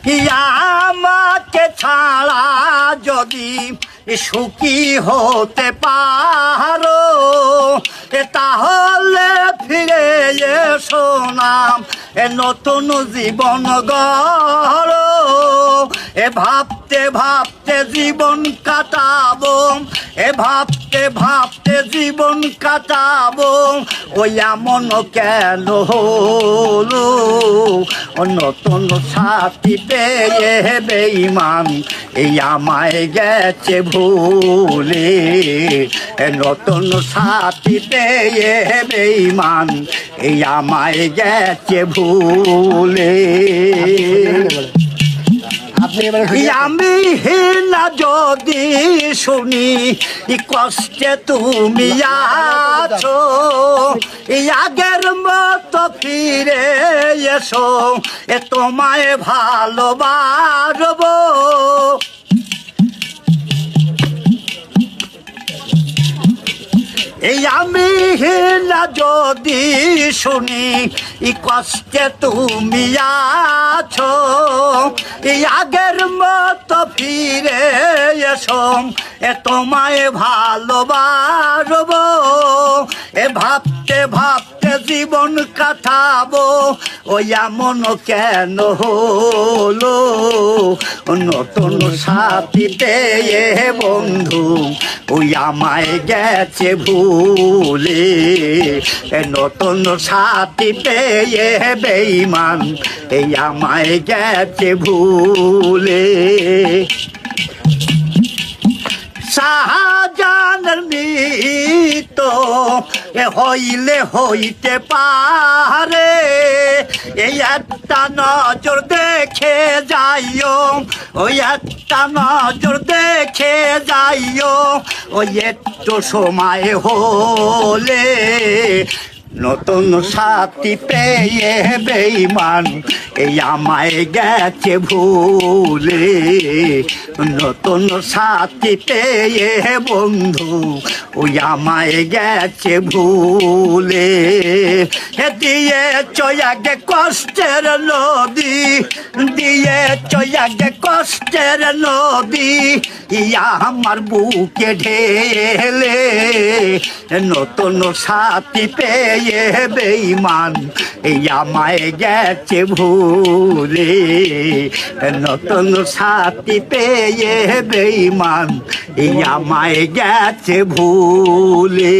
আমাকে ছাড়া যদি সুখী হতে পারো তাহলে ফিরে এসো না নতুন জীবন গড়ো। ভাবতে ভাবতে জীবন কাটাবো, ভাবতে ভাবতে জীবন কাটাবো। ওই এমন কেন হলো নতুন সাথী পেয়ে বেঈমান এই আমায় গেছে ভুলে। নতুন সাথী পেয়ে বেঈমান এই আমায় গেছে ভুলে। আমি না যদি শুনি কষ্টে তুমি আছো আগের মতো ফিরে এসো তোমায় ভালোবাসবো। আমি না যদি শুনি কষ্টে তুমি আছো আগের মতো ফিরে এসো তোমায় ভালোবাসবো। ভাবতে ভাবতে জীবন কাটাবো ওই এমন কেন হলো নতুন সাথী পেয়ে বন্ধু ওই আমায় গেছে ভুলে। নতুন সাথী পেয়ে বেঈমান এই আমায় গেছে ভুলে। শাহজাহানের মৃত্যু হইলে হইতে পারে এই একটা নজর দেখে যাইও, ওই একটা নজর দেখে যাইও। ওই একটু সময় হলে নতুন সাথী পেয়ে বেঈমান এই আমায় গেছে ভুলে। নতুন সাথী পেয়ে বন্ধু ওই আমায় গেছে ভুলে। দিয়ে চয়াগে কষ্টের নদী, দিয়ে চয়াগে কষ্টের নদী ইয়া আমার বুকে ঢেলে। নতুন সাথী পেয়ে বেঈমান এই আমায় গেছে ভুলে। নতুন সাথী পেয়ে বেঈমান এই আমায় গেছে ভুলে।